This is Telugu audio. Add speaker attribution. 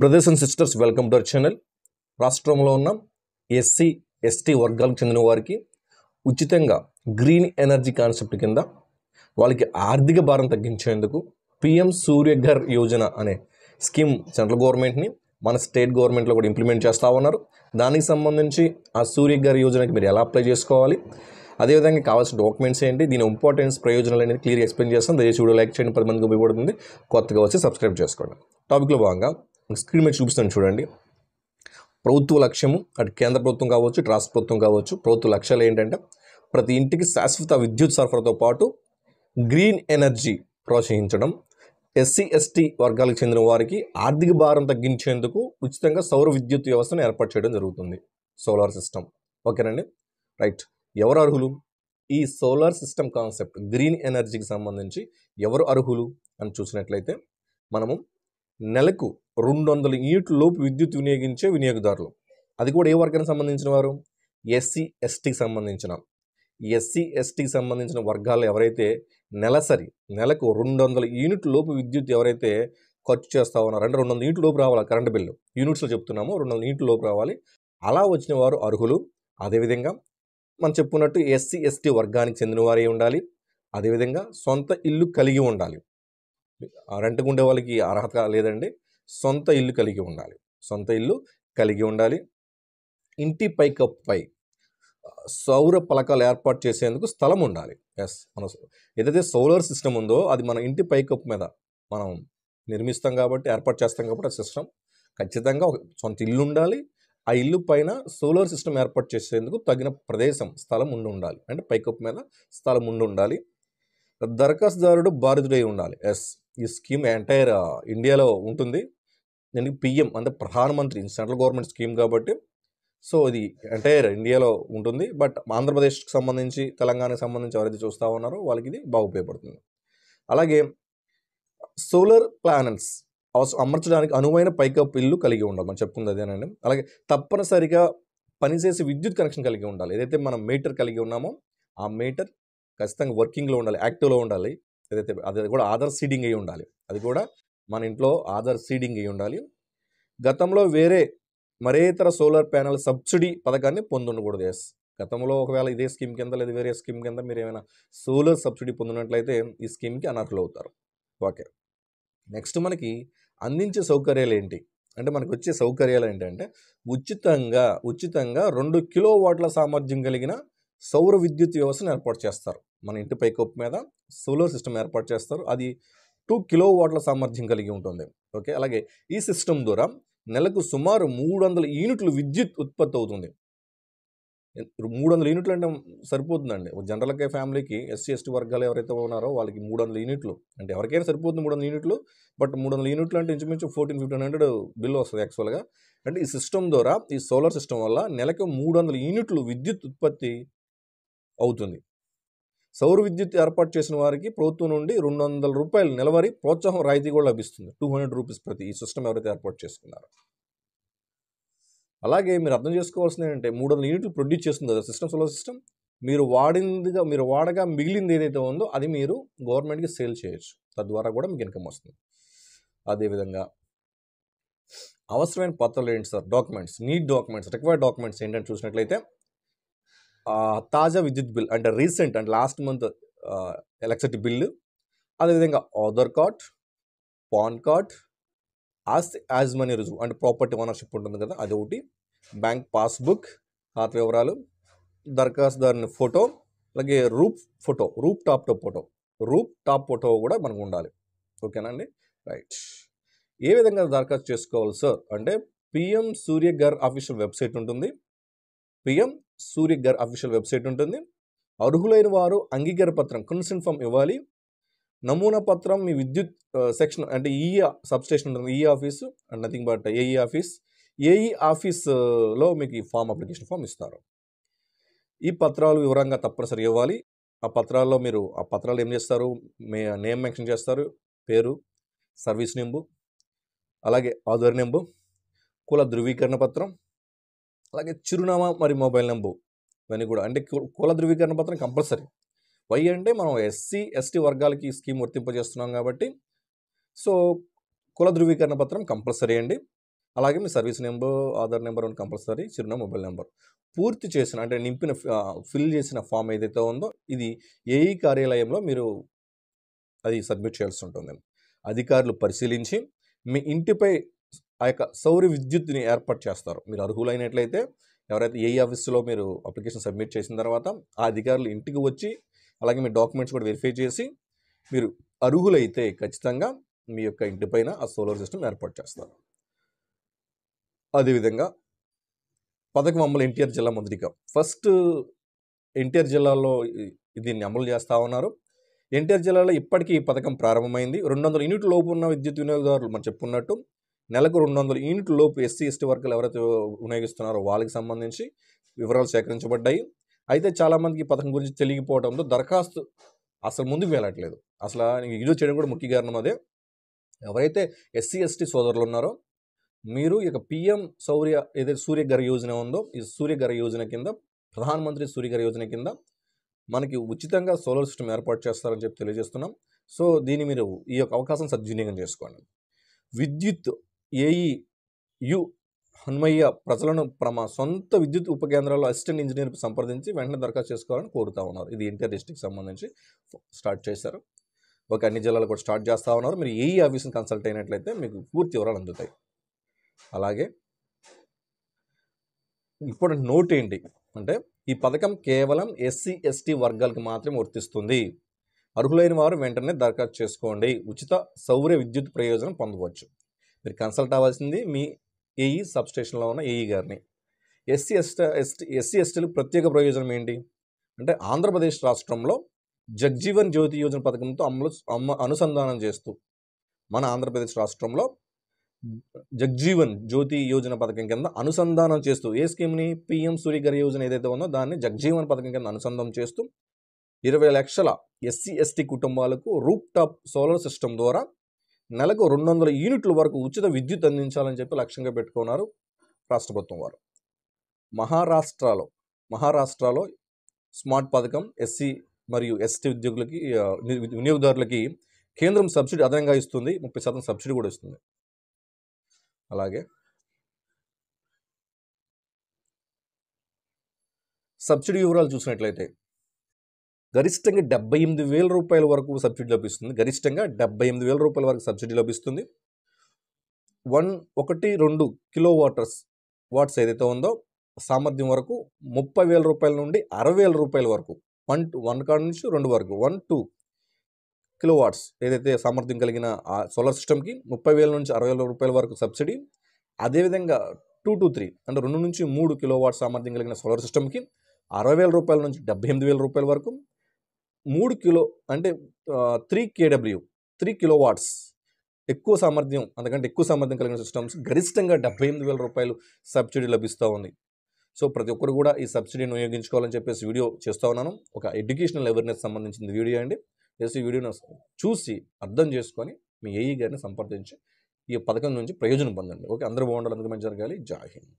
Speaker 1: Brothers and sisters, welcome to our channel. రాష్ట్రంలో ఉన్న ఎస్సీ ఎస్టీ వర్గాలకు చెందిన వారికి ఉచితంగా గ్రీన్ ఎనర్జీ కాన్సెప్ట్ కింద వాళ్ళకి ఆర్థిక భారం తగ్గించేందుకు పిఎం సూర్యఘర్ యోజన అనే స్కీమ్ సెంట్రల్ గవర్నమెంట్ని మన స్టేట్ గవర్నమెంట్లో కూడా ఇంప్లిమెంట్ చేస్తూ ఉన్నారు. దానికి సంబంధించి ఆ సూర్యఘర్ యోజనకి మీరు ఎలా అప్లై చేసుకోవాలి, అదేవిధంగా కావాల్సిన డాక్యుమెంట్స్ ఏంటి, దీని ఇంపార్టెన్స్, ప్రయోజనాలు అనేది క్లియర్గా ఎక్స్ప్లెయిన్ చేస్తాను. దయచేసి వీడియో లైక్ చేయండి, 10 మందికి ఉపయోగపడుతుంది. కొత్తగా వచ్చి సబ్స్క్రైబ్ చేసుకోండి. టాపిక్లో భాగంగా స్క్రీన్ మీద చూపిస్తాను చూడండి. ప్రభుత్వ లక్ష్యము, అటు కేంద్ర ప్రభుత్వం కావచ్చు, ఇటు రాష్ట్ర ప్రభుత్వం కావచ్చు, ప్రభుత్వ లక్ష్యాలు ఏంటంటే ప్రతి ఇంటికి శాశ్వత విద్యుత్ సరఫరాతో పాటు గ్రీన్ ఎనర్జీ ప్రోత్సహించడం, ఎస్సీ ఎస్టీ వర్గాలకు చెందిన వారికి ఆర్థిక భారం తగ్గించేందుకు ఉచితంగా సౌర విద్యుత్ వ్యవస్థను ఏర్పాటు చేయడం జరుగుతుంది. Solar system. ఓకేనండి, రైట్. ఎవరు అర్హులు? ఈ సోలార్ సిస్టమ్ కాన్సెప్ట్ గ్రీన్ ఎనర్జీకి సంబంధించి ఎవరు అర్హులు అని చూసినట్లయితే మనము నెలకు 200 యూనిట్ల లోపు విద్యుత్ వినియోగించే వినియోగదారులు. అది కూడా ఏ వర్గానికి సంబంధించిన వారు? ఎస్సీ ఎస్టీకి సంబంధించిన. ఎస్సీ ఎస్టీకి సంబంధించిన వర్గాలు ఎవరైతే నెలకు 200 యూనిట్ల లోపు విద్యుత్ ఎవరైతే ఖర్చు చేస్తూ ఉన్నారో, అంటే 200 యూనిట్ల లోపు రావాలి కరెంటు బిల్లు, యూనిట్స్లో చెప్తున్నాము, 200 యూనిట్ల లోపు రావాలి, అలా వచ్చిన వారు అర్హులు. అదేవిధంగా మనం చెప్పుకున్నట్టు ఎస్సీ ఎస్టీ వర్గానికి చెందిన వారే ఉండాలి. అదేవిధంగా సొంత ఇల్లు కలిగి ఉండాలి. రెంట్కు ఉండే వాళ్ళకి అర్హత లేదండి, సొంత ఇల్లు కలిగి ఉండాలి. సొంత ఇల్లు కలిగి ఉండాలి. ఇంటి పైకప్పుపై సౌర పలకాలు ఏర్పాటు చేసేందుకు స్థలం ఉండాలి. మన ఏదైతే సోలార్ సిస్టమ్ ఉందో అది మన ఇంటి పైకప్పు మీద మనం నిర్మిస్తాం కాబట్టి, ఏర్పాటు చేస్తాం కాబట్టి ఆ సిస్టమ్ ఖచ్చితంగా ఒక సొంత ఇల్లు ఉండాలి. ఆ ఇల్లు పైన సోలార్ సిస్టమ్ ఏర్పాటు చేసేందుకు తగిన ప్రదేశం, స్థలం ఉండాలి. అంటే పైకప్పు మీద స్థలం ఉండాలి. దరఖాస్తుదారుడు బాధితుడై ఉండాలి. ఈ స్కీమ్ ఎంటైర్ ఇండియాలో ఉంటుంది. దీనికి పిఎం అంటే ప్రధానమంత్రి, సెంట్రల్ గవర్నమెంట్ స్కీమ్ కాబట్టి సో ఇది ఎంటైర్ ఇండియాలో ఉంటుంది. బట్ ఆంధ్రప్రదేశ్కి సంబంధించి, తెలంగాణకు సంబంధించి ఎవరైతే చూస్తూ ఉన్నారో వాళ్ళకి ఇది బాగా ఉపయోగపడుతుంది. అలాగే సోలార్ ప్యానెల్స్ అమర్చడానికి అనువైన పైకప్పు ఇల్లు కలిగి ఉండాలి. మనం చెప్పుకుంది అదేనండి. అలాగే తప్పనిసరిగా పనిచేసే విద్యుత్ కనెక్షన్ కలిగి ఉండాలి. ఏదైతే మనం మీటర్ కలిగి ఉన్నామో ఆ మీటర్ ఖచ్చితంగా వర్కింగ్లో ఉండాలి, యాక్టివ్లో ఉండాలి. ఏదైతే అది కూడా ఆధార్ సీడింగ్ అయి ఉండాలి. అది కూడా మన ఇంట్లో ఆధార్ సీడింగ్ అయి ఉండాలి. గతంలో మరే ఇతర సోలార్ ప్యానెల్ సబ్సిడీ పథకాన్ని పొందుండకూడదు. గతంలో ఒకవేళ ఇదే స్కీమ్ కింద లేదా వేరే స్కీమ్ కింద మీరు ఏమైనా సోలార్ సబ్సిడీ పొందినట్లయితే ఈ స్కీమ్కి అనర్హులు అవుతారు. ఓకే, నెక్స్ట్ మనకి అందించే సౌకర్యాలు ఏంటి అంటే, మనకు వచ్చే సౌకర్యాలు ఏంటంటే ఉచితంగా 2 కిలోవాట్ల సామర్థ్యం కలిగిన సౌర విద్యుత్ వ్యవస్థను ఏర్పాటు చేస్తారు. మన ఇంటి పైకప్పు మీద సోలార్ సిస్టమ్ ఏర్పాటు చేస్తారు. అది 2 కిలోవాట్ల సామర్థ్యం కలిగి ఉంటుంది. ఓకే, అలాగే ఈ సిస్టమ్ ద్వారా నెలకు సుమారు 300 యూనిట్లు విద్యుత్ ఉత్పత్తి అవుతుంది. 300 యూనిట్లు అంటే సరిపోతుందండి. జనరల్గా ఫ్యామిలీకి ఎస్సీ ఎస్టీ వర్గాలు ఎవరైతే ఉన్నారో వాళ్ళకి 300 యూనిట్లు అంటే ఎవరికైనా సరిపోతుంది 300 యూనిట్లు. బట్ 300 యూనిట్లు అంటే ఇంచుమించు 1400-1500 బిల్లు వస్తుంది యాక్చువల్గా. అంటే ఈ సిస్టమ్ ద్వారా, ఈ సోలార్ సిస్టమ్ వల్ల నెలకు 300 యూనిట్లు విద్యుత్ ఉత్పత్తి అవుతుంది. సౌర విద్యుత్ ఏర్పాటు చేసిన వారికి ప్రభుత్వం నుండి ₹200 నెలవారీ ప్రోత్సాహం రాయితీ కూడా లభిస్తుంది. ₹200 ప్రతి ఈ సిస్టమ్ ఎవరైతే ఏర్పాటు చేసుకున్నారో. అలాగే మీరు అర్థం చేసుకోవాల్సింది ఏంటంటే 300 యూనిట్లు ప్రొడ్యూస్ చేస్తుంది కదా సిస్టమ్, సోలార్ సిస్టమ్. మీరు వాడగా మిగిలింది ఏదైతే ఉందో అది మీరు గవర్నమెంట్కి సేల్ చేయొచ్చు. తద్వారా కూడా మీకు ఇన్కమ్ వస్తుంది. అదేవిధంగా అవసరమైన పత్రాలు ఏంటి సార్? డాక్యుమెంట్స్, రిక్వైర్డ్ డాక్యుమెంట్స్ ఏంటంటే చూసినట్లయితే తాజా విద్యుత్ బిల్ అంటే రీసెంట్ అంటే లాస్ట్ మంత్ ఎలక్ట్రిసిటీ బిల్లు, అదేవిధంగా ఆధార్ కార్డ్, పాన్ కార్డ్, ఆస్తి యాజమాన్య రుజువు అంటే ప్రాపర్టీ ఓనర్షిప్ ఉంటుంది కదా అది ఒకటి, బ్యాంక్ పాస్బుక్, ఖాతా వివరాలు, దరఖాస్తుదారుని ఫోటో, అలాగే రూప్ టాప్ ఫోటో కూడా మనకు ఉండాలి. ఓకేనండి, రైట్. ఏ విధంగా దరఖాస్తు చేసుకోవాలి సార్ అంటే పిఎం సూర్యఘర్ అఫీషియల్ వెబ్సైట్ ఉంటుంది. అర్హులైన వారు అంగీకార పత్రం, కన్సెంట్ ఫామ్ ఇవ్వాలి. నమూనా పత్రం మీ విద్యుత్ సెక్షన్ అంటే ఈఈ సబ్స్టేషన్ ఉంటుంది, EE office and nothing but AE ఆఫీస్లో మీకు ఈ అప్లికేషన్ ఫామ్ ఇస్తారు. ఈ పత్రాలు వివరంగా తప్పనిసరి ఇవ్వాలి. ఆ పత్రాలు ఏం చేస్తారు? నేమ్ మెన్షన్ చేస్తారు, పేరు, సర్వీస్ నెంబర్, అలాగే ఆధార్ నెంబర్, కుల ధృవీకరణ పత్రం, అలాగే చిరునామా మరియు మొబైల్ నెంబర్, ఇవన్నీ కూడా. అంటే కుల ధృవీకరణ పత్రం కంపల్సరీ. వై అంటే మనం ఎస్సీ ఎస్టీ వర్గాలకి ఈ స్కీమ్ వర్తింపజేస్తున్నాం కాబట్టి సో కుల ధృవీకరణ పత్రం కంపల్సరీ అండి. అలాగే మీ సర్వీస్ నెంబర్, ఆధార్ నెంబర్ అని కంపల్సరీ, చిరునామా, మొబైల్ నెంబర్. పూర్తి చేసిన అంటే నింపిన ఫిల్ చేసిన ఫామ్ ఏదైతే ఉందో ఇది ఏఈ కార్యాలయంలో మీరు అది సబ్మిట్ చేయాల్సి ఉంటుంది. అధికారులు పరిశీలించి మీ ఇంటిపై ఆ యొక్క సౌర విద్యుత్తుని ఏర్పాటు చేస్తారు. మీరు అర్హులైనట్లయితే ఎవరైతే ఏఈ ఆఫీస్లో మీరు అప్లికేషన్ సబ్మిట్ చేసిన తర్వాత ఆ అధికారులు ఇంటికి వచ్చి అలాగే మీ డాక్యుమెంట్స్ కూడా వెరిఫై చేసి మీరు అర్హులైతే ఖచ్చితంగా మీ యొక్క ఇంటిపైన ఆ సోలార్ సిస్టమ్ ఏర్పాటు చేస్తారు. అదేవిధంగా పథకం అమలు ఎన్టీఆర్ జిల్లా మొదటిగా ఫస్ట్ ఎన్టీఆర్ జిల్లాలో దీన్ని అమలు చేస్తూ ఉన్నారు. ఎన్టీఆర్ జిల్లాలో ఇప్పటికీ ఈ పథకం ప్రారంభమైంది. 200 యూనిట్ల లోపు ఉన్న విద్యుత్ వినియోగదారులు మనం చెప్పుకున్నట్టు నెలకు 200 యూనిట్ల లోపు ఎస్సీ ఎస్టీ వర్గాలు ఎవరైతే వినియోగిస్తున్నారో వాళ్ళకి సంబంధించి వివరాలు సేకరించబడ్డాయి. అయితే చాలామందికి ఈ పథకం గురించి తెలియకపోవడంతో దరఖాస్తు అసలు ముందుకు వెళ్ళట్లేదు. అసలు వీడియో చేయడం కూడా ముఖ్య కారణం అదే. ఎవరైతే ఎస్సీ ఎస్టీ సోదరులు ఉన్నారో మీరు ఇక పిఎం ఏదైతే సూర్యఘర్ యోజన ఉందో ఈ సూర్యఘర్ యోజన కింద ప్రధానమంత్రి సూర్యఘర్ యోజన కింద మనకి ఉచితంగా సోలార్ సిస్టమ్ ఏర్పాటు చేస్తారని చెప్పి తెలియజేస్తున్నాం. సో దీన్ని మీరు ఈ యొక్క అవకాశం సద్వినియోగం చేసుకోండి. విద్యుత్ ఏఈయు హన్మయ్య ప్రజలను సొంత విద్యుత్ ఉపకేంద్రాల్లో అసిస్టెంట్ ఇంజనీర్కి సంప్రదించి వెంటనే దరఖాస్తు చేసుకోవాలని కోరుతూ ఉన్నారు. ఇది ఎన్టీఆర్ డిస్ట్రిక్ట్ సంబంధించి స్టార్ట్ చేశారు. అన్ని జిల్లాలు కూడా స్టార్ట్ చేస్తూ ఉన్నారు. మీరు ఏఈ ఆఫీస్ని కన్సల్ట్ అయినట్లయితే మీకు పూర్తి వివరాలు అందుతాయి. అలాగే ఇంపార్టెంట్ నోట్ ఏంటి అంటే ఈ పథకం కేవలం ఎస్సీ ఎస్టీ వర్గాలకు మాత్రమే వర్తిస్తుంది. అర్హులైన వారు వెంటనే దరఖాస్తు చేసుకోండి. ఉచిత సౌర విద్యుత్ ప్రయోజనం పొందవచ్చు. మీరు కన్సల్ట్ అవ్వాల్సింది మీ ఏఈ సబ్స్టేషన్లో ఉన్న ఏఈ గారిని. ఎస్సీ ఎస్టీలకు ప్రత్యేక ప్రయోజనం ఏంటి అంటే ఆంధ్రప్రదేశ్ రాష్ట్రంలో జగ్జీవన్ జ్యోతి యోజన పథకంతో అనుసంధానం చేస్తూ మన ఆంధ్రప్రదేశ్ రాష్ట్రంలో జగ్జీవన్ జ్యోతి యోజన పథకం కింద అనుసంధానం చేస్తూ ఏ స్కీమ్ని పిఎం సూర్యఘర్ యోజన ఏదైతే ఉందో దాన్ని జగ్జీవన్ పథకం కింద అనుసంధానం చేస్తూ 20 లక్షల ఎస్సీ ఎస్టీ కుటుంబాలకు రూప్ టాప్ సోలార్ సిస్టమ్ ద్వారా నెలకు 200 యూనిట్ల వరకు ఉచిత విద్యుత్ అందించాలని చెప్పి లక్ష్యంగా పెట్టుకున్నారు రాష్ట్ర ప్రభుత్వం వారు. మహారాష్ట్రలో స్మార్ట్ పథకం ఎస్సీ మరియు ఎస్టీ ఉద్యోగులకి వినియోగదారులకి కేంద్రం సబ్సిడీ అదనంగా ఇస్తుంది. 30% సబ్సిడీ కూడా ఇస్తుంది. అలాగే సబ్సిడీ వివరాలు చూసినట్లయితే గరిష్టంగా 78,000 రూపాయల వరకు సబ్సిడీ లభిస్తుంది. గరిష్టంగా 78,000 రూపాయల వరకు సబ్సిడీ లభిస్తుంది. 1-2 కిలో వాట్స్ ఏదైతే ఉందో సామర్థ్యం వరకు 30,000 రూపాయల నుండి 60,000 రూపాయల వరకు 1 కాడ నుంచి 2 వరకు 1-2 కిలో వాట్స్ ఏదైతే సామర్థ్యం కలిగిన ఆ సోలార్ సిస్టమ్కి 30,000 నుంచి 60,000 రూపాయల వరకు సబ్సిడీ. అదేవిధంగా 2-3 అంటే 2 నుంచి 3 కిలో వాట్ సామర్థ్యం కలిగిన సోలార్ సిస్టమ్కి 60,000 రూపాయల నుంచి 78,000 రూపాయల వరకు. 3 కిలో అంటే 3 KW 3 కిలో వాట్స్ ఎక్కువ సామర్థ్యం అంతకంటే ఎక్కువ సామర్థ్యం కలిగిన సిస్టమ్స్ గరిష్టంగా 78,000 రూపాయలు సబ్సిడీ లభిస్తూ ఉంది. సో ప్రతి ఒక్కరు కూడా ఈ సబ్సిడీని వినియోగించుకోవాలని చెప్పేసి వీడియో చేస్తూ ఉన్నాను. ఒక ఎడ్యుకేషనల్ అవేర్నెస్ సంబంధించిన వీడియో అండి. ఈ వీడియోను చూసి అర్థం చేసుకొని మీ ఏఈ గారిని సంప్రదించి ఈ పథకం నుంచి ప్రయోజనం పొందండి. ఓకే, అందరూ బాగుండాలి, అందరూ మంచి జరగాలి. జై హింద్.